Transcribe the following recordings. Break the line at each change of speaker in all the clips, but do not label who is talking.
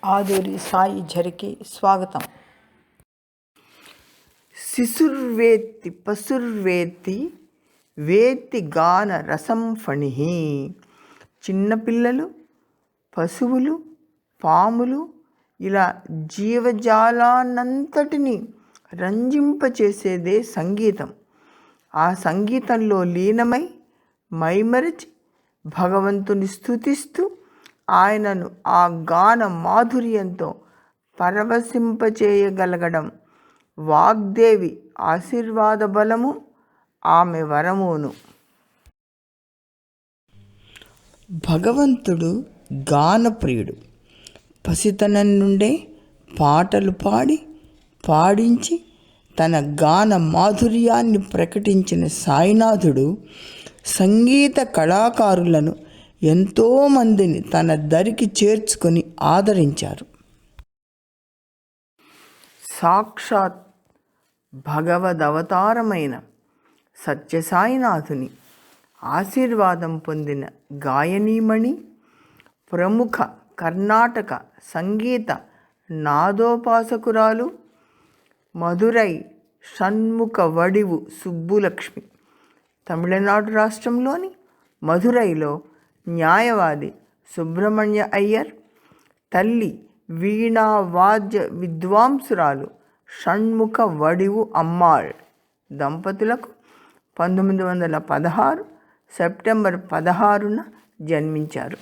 ఆదూరి సాయి ఝరికి స్వాగతం.
శిశుర్వేత్తి పశుర్వేత్తి వేత్తి గాన రసం ఫణిః. చిన్నపిల్లలు, పశువులు, పాములు ఇలా జీవజాలాన్నంతటినీ రంజింపచేసేదే సంగీతం. ఆ సంగీతంలో లీనమై మైమరచి భగవంతుని స్తుతిస్తూ ఆయనను ఆ గాన మాధుర్యంతో పరవశింపచేయగలగడం వాగ్దేవి ఆశీర్వాద బలము, ఆమె వరమును. భగవంతుడు గానప్రియుడు. పసితనం నుండే పాటలు పాడించి తన గాన మాధుర్యాన్ని ప్రకటించిన సాయినాథుడు సంగీత కళాకారులను ఎంతోమందిని తన దరికి చేర్చుకొని ఆదరించారు. సాక్షాత్ భగవదవతారమైన సత్యసాయినాథుని ఆశీర్వాదం పొందిన గాయనీమణి, ప్రముఖ కర్ణాటక సంగీత నాదోపాసకురాలు, మధురై షణ్ముఖ వడివు సుబ్బులక్ష్మి. తమిళనాడు రాష్ట్రంలోని మధురైలో న్యాయవాది సుబ్రహ్మణ్య అయ్యర్, తల్లి వీణా వాద్య విద్వాంసురాలు షణ్ముఖ వడివు అమ్మాళ్ దంపతులకు 1916 సెప్టెంబర్ 16న జన్మించారు.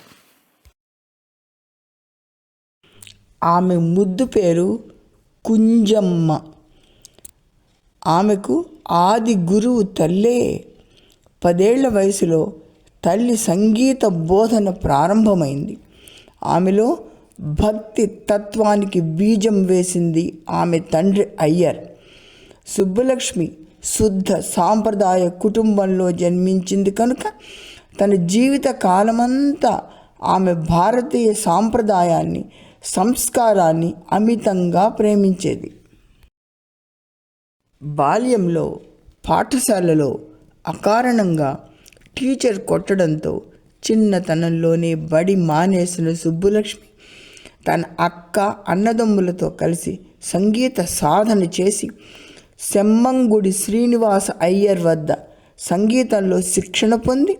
ఆమె ముద్దు పేరు కుంజమ్మ. ఆమెకు ఆది గురువు తల్లే. 10 ఏళ్ల వయసులో తల్లి సంగీత బోధన ప్రారంభమైంది. ఆమెలో భక్తి తత్వానికి బీజం వేసింది ఆమె తండ్రి అయ్యర్. సుబ్బలక్ష్మి శుద్ధ సాంప్రదాయ కుటుంబంలో జన్మించింది కనుక తన జీవిత కాలమంతా ఆమె భారతీయ సాంప్రదాయాన్ని, సంస్కారాన్ని అమితంగా ప్రేమించేది. బాల్యంలో పాఠశాలలో అకారణంగా టీచర్ కొట్టడంతో చిన్నతనంలోనే బడి మానేసిన సుబ్బులక్ష్మి తన అక్క, అన్నదమ్ములతో కలిసి సంగీత సాధన చేసి సెమ్మంగుడి శ్రీనివాస అయ్యర్ వద్ద సంగీతంలో శిక్షణ పొంది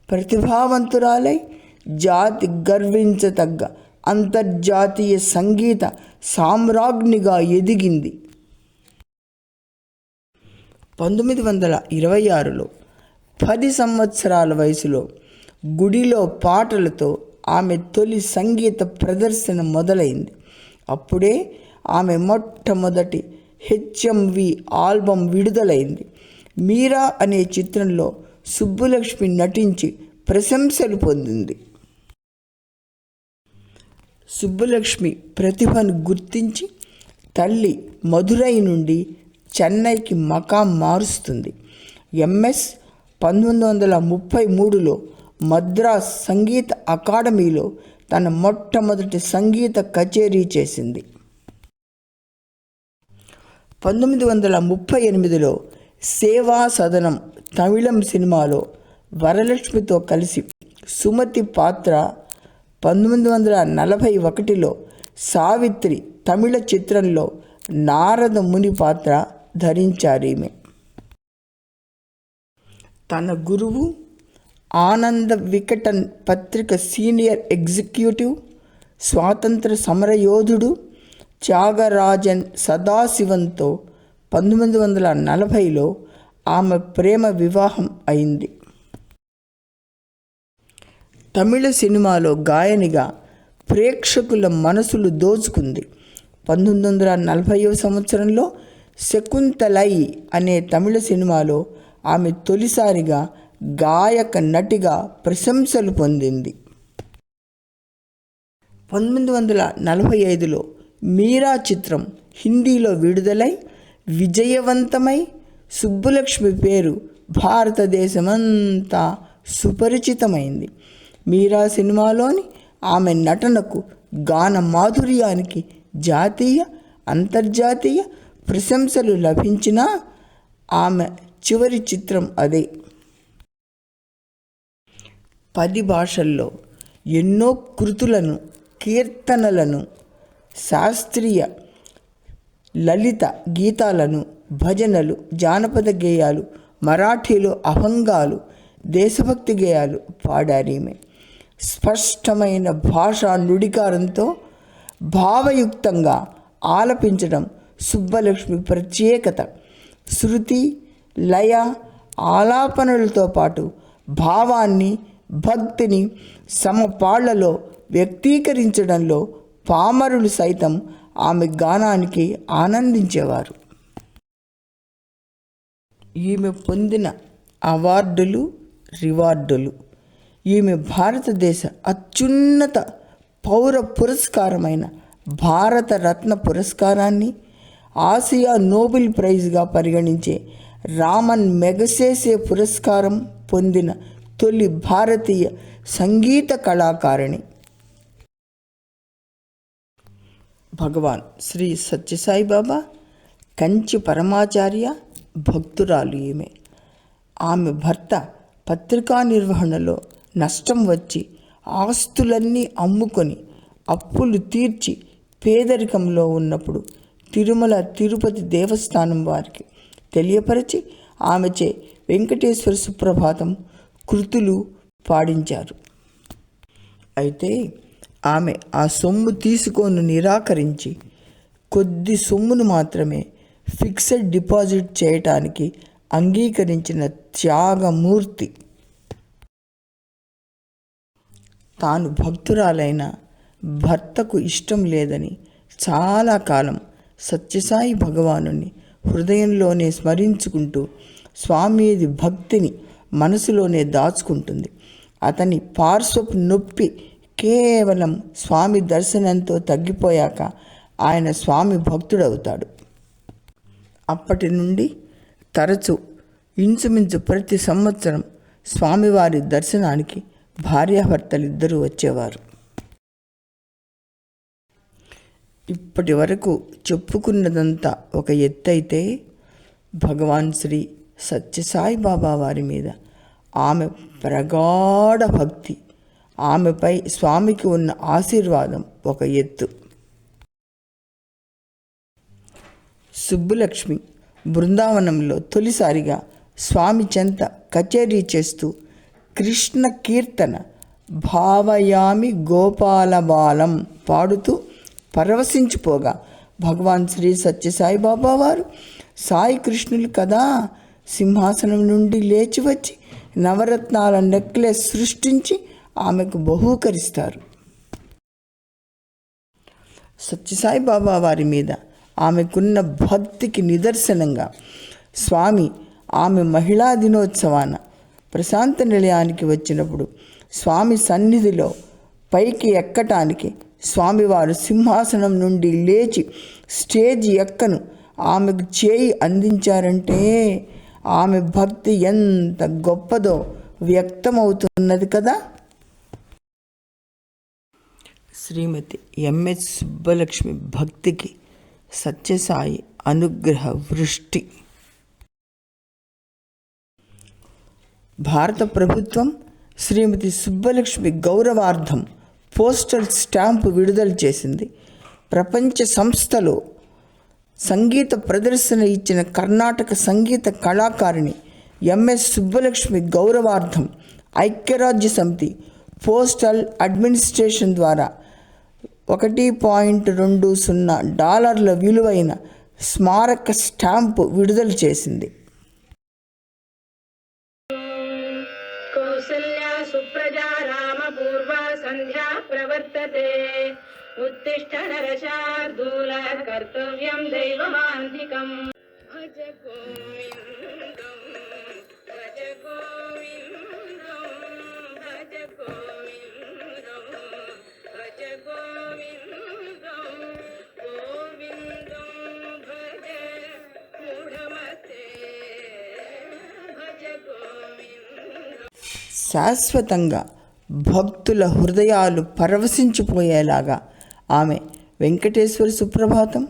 ప్రతిభావంతురాలై జాతి గర్వించదగ్గ అంతర్జాతీయ సంగీత సామ్రాజ్ఞిగా ఎదిగింది. 1926లో 10 సంవత్సరాల వయసులో గుడిలో పాటలతో ఆమె తొలి సంగీత ప్రదర్శన మొదలైంది. అప్పుడే ఆమె మొట్టమొదటి హెచ్ఎంవి ఆల్బమ్ విడుదలైంది. మీరా అనే చిత్రంలో సుబ్బులక్ష్మి నటించి ప్రశంసలు పొందింది. సుబ్బులక్ష్మి ప్రతిభను గుర్తించి తల్లి మధురై నుండి చెన్నైకి మకాం మారుస్తుంది. ఎంఎస్ 1933లో మద్రాస్ సంగీత అకాడమీలో తన మొట్టమొదటి సంగీత కచేరీ చేసింది. 1938లో సేవా సదనం తమిళం సినిమాలో వరలక్ష్మితో కలిసి సుమతి పాత్ర, 1941లో సావిత్రి తమిళ చిత్రంలో నారద ముని పాత్ర ధరించారీమె. తన గురువు ఆనంద వికటన్ పత్రిక సీనియర్ ఎగ్జిక్యూటివ్, స్వాతంత్ర సమరయోధుడు త్యాగరాజన్ సదాశివంతో 1940లో ఆమె ప్రేమ వివాహం అయింది. తమిళ సినిమాలో గాయనిగా ప్రేక్షకుల మనసులు దోచుకుంది. 1940వ సంవత్సరంలో శకుంతలై అనే తమిళ సినిమాలో ఆమె తొలిసారిగా గాయక నటిగా ప్రశంసలు పొందింది. 1945లో మీరా చిత్రం హిందీలో విడుదలై విజయవంతమై సుబ్బులక్ష్మి పేరు భారతదేశమంతా సుపరిచితమైంది. మీరా సినిమాలోని ఆమె నటనకు, గాన మాధుర్యానికి జాతీయ, అంతర్జాతీయ ప్రశంసలు లభించినా ఆమె చివరి చిత్రం అదే. 10 భాషల్లో ఎన్నో కృతులను కీర్తనలను, శాస్త్రీయ లలిత గీతాలను, భజనలు, జానపద గేయాలు, మరాఠీలో అభంగాలు, దేశభక్తి గేయాలు పాడారీమె. స్పష్టమైన భాషా నుడికారంతో భావయుక్తంగా ఆలపించడం సుబ్బలక్ష్మి ప్రత్యేకత. శృతి, లయ, ఆలాపనలతో పాటు భావాన్ని, భక్తిని సమపాళ్లలో వ్యక్తీకరించడంలో పామరులు సైతం ఆమె గానానికి ఆనందించేవారు. ఈమె పొందిన అవార్డులు, రివార్డులు. ఈమె భారతదేశ అత్యున్నత పౌర పురస్కారమైన భారతరత్న పురస్కారాన్ని, ఆసియా నోబెల్ ప్రైజ్గా పరిగణించే రామన్ మెగసెసే పురస్కారం పొందిన తొలి భారతీయ సంగీత కళాకారిణి. భగవాన్ శ్రీ సత్యసాయిబాబా కంచి పరమాచార్య భక్తురాలు ఈమె. ఆమె భర్త పత్రికా నిర్వహణలో నష్టం వచ్చి ఆస్తులన్నీ అమ్ముకొని అప్పులు తీర్చి పేదరికంలో ఉన్నప్పుడు తిరుమల తిరుపతి దేవస్థానం వారికి తెలియపరిచి ఆమెచే వెంకటేశ్వర సుప్రభాతం కృతులు పాడించారు. అయితే ఆమె ఆ సొమ్ము తీసుకొని నిరాకరించి కొద్ది సొమ్మును మాత్రమే ఫిక్స్డ్ డిపాజిట్ చేయటానికి అంగీకరించిన త్యాగమూర్తి. తాను భక్తురాలైన భర్తకు ఇష్టం లేదని చాలా కాలం సత్యసాయి భగవానుని హృదయంలోనే స్మరించుకుంటూ స్వామిది భక్తిని మనసులోనే దాచుకుంటుంది. అతని పార్శ్వపు నొప్పి కేవలం స్వామి దర్శనంతో తగ్గిపోయాక ఆయన స్వామి భక్తుడవుతాడు. అప్పటి నుండి తరచూ ఇంచుమించు ప్రతి సంవత్సరం స్వామివారి దర్శనానికి భార్యాభర్తలిద్దరూ వచ్చేవారు. ఇప్పటి వరకు చెప్పుకున్నదంతా ఒక ఎత్తైతే భగవాన్ శ్రీ సత్యసాయి బాబా వారి మీద ఆమె ప్రగాఢ భక్తి, ఆమెపై స్వామికి ఉన్న ఆశీర్వాదం ఒక ఎత్తు. సుబ్బులక్ష్మి బృందావనంలో తొలిసారిగా స్వామి చెంత కచేరీ చేస్తూ కృష్ణ కీర్తన భావయామి గోపాల బాలం పాడుతూ పరవశించిపోగా భగవాన్ శ్రీ సత్యసాయి బాబా వారు సాయి కృష్ణులు కదా సింహాసనం నుండి లేచి వచ్చి నవరత్నాల నెక్లెస్ సృష్టించి ఆమెకు బహూకరిస్తారు. సత్యసాయి బాబా వారి మీద ఆమెకున్న భక్తికి నిదర్శనంగా స్వామి ఆమె మహిళా దినోత్సవాన ప్రశాంత నిలయానికి వచ్చినప్పుడు స్వామి సన్నిధిలో పైకి ఎక్కటానికి స్వామివారు సింహాసనం నుండి లేచి స్టేజ్ ఎక్కను ఆమెకు చేయి అందించారంటే ఆమె భక్తి ఎంత గొప్పదో వ్యక్తమవుతున్నది కదా. శ్రీమతి ఎంఎస్ సుబ్బలక్ష్మి భక్తికి సత్యసాయి అనుగ్రహ వృష్టి. భారత ప్రభుత్వం శ్రీమతి సుబ్బలక్ష్మి గౌరవార్థం పోస్టల్ స్టాంపు విడుదల చేసింది. ప్రపంచ సంస్థలో సంగీత ప్రదర్శన ఇచ్చిన కర్ణాటక సంగీత కళాకారిణి ఎంఎస్ సుబ్బలక్ష్మి గౌరవార్థం ఐక్యరాజ్య సమితి పోస్టల్ అడ్మినిస్ట్రేషన్ ద్వారా $1.20 విలువైన స్మారక స్టాంపు విడుదల చేసింది.
సుప్రజా రామ పూర్వ సంధ్యా ప్రవర్తతే ఉత్తిష్ట నరశార్దూల కర్తవ్యం దైవమాంతికం. భజ గోవిందం భజ గోవిందం భజ గోవిందం భజ గోవిందం గోవిందం భజ మూఢమతే భజ గోవిందం.
శాశ్వతంగా భక్తుల హృదయాలు పరవశించిపోయేలాగా ఆమె వెంకటేశ్వర సుప్రభాతం,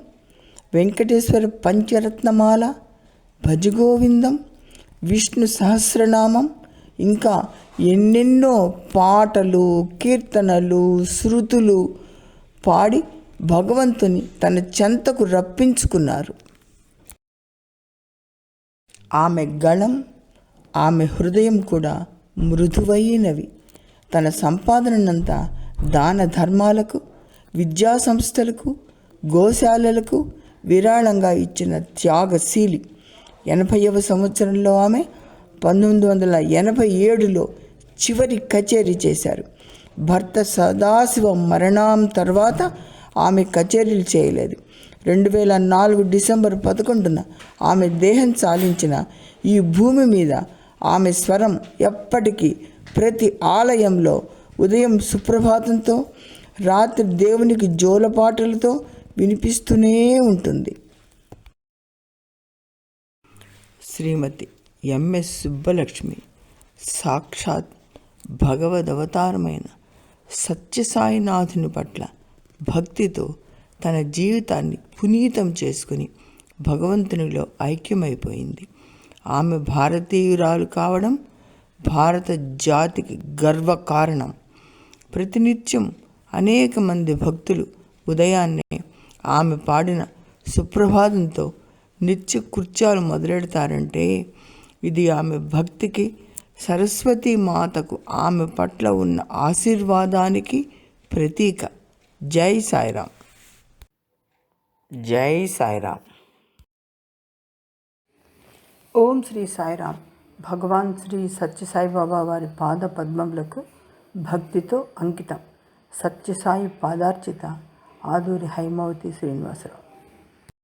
వెంకటేశ్వర పంచరత్నమాల, భజగోవిందం, విష్ణు సహస్రనామం, ఇంకా ఎన్నెన్నో పాటలు, కీర్తనలు, శృతులు పాడి భగవంతుని తన చెంతకు రప్పించుకున్నారు. ఆమె గళం, ఆమె హృదయం కూడా మృదువైనవి. తన సంపాదనంతా దాన ధర్మాలకు, విద్యా సంస్థలకు, గోశాలలకు విరాళంగా ఇచ్చిన త్యాగశీలి. 80వ సంవత్సరంలో ఆమె 1987లో చివరి కచేరీ చేశారు. భర్త సదాశివ మరణం తర్వాత ఆమె కచేరీలు చేయలేదు. 2004 డిసెంబర్ 11న ఆమె దేహం చాలించిన ఈ భూమి మీద ఆమె స్వరం ఎప్పటికీ ప్రతి ఆలయంలో ఉదయం సుప్రభాతంతో, రాత్రి దేవునికి జోలపాటలతో వినిపిస్తూనే ఉంటుంది. శ్రీమతి ఎంఎస్ సుబ్బలక్ష్మి సాక్షాత్ భగవదవతారమైన సత్యసాయినాథుని పట్ల భక్తితో తన జీవితాన్ని పునీతం చేసుకుని భగవంతునిలో ఐక్యమైపోయింది. ఆమె భారతీయురాలు కావడం భారత జాతికి గర్వకారణం. ప్రతినిత్యం అనేక మంది భక్తులు ఉదయాన్నే ఆమె పాడిన సుప్రభాతంతో నిత్య కృత్యాలు మొదలెడతారంటే ఇది ఆమె భక్తికి, సరస్వతీ మాతకు ఆమె పట్ల ఉన్న ఆశీర్వాదానికి ప్రతీక. జై సాయిరామ్. జై సాయిరామ్.
ఓం శ్రీ సాయిరామ్. భగవాన్ శ్రీ సత్యసాయిబాబా వారి పాద పద్మములకు భక్తితో అంకితం. సత్యసాయి పాదార్చిత ఆదూరి హైమావతి శ్రీనివాసరావు.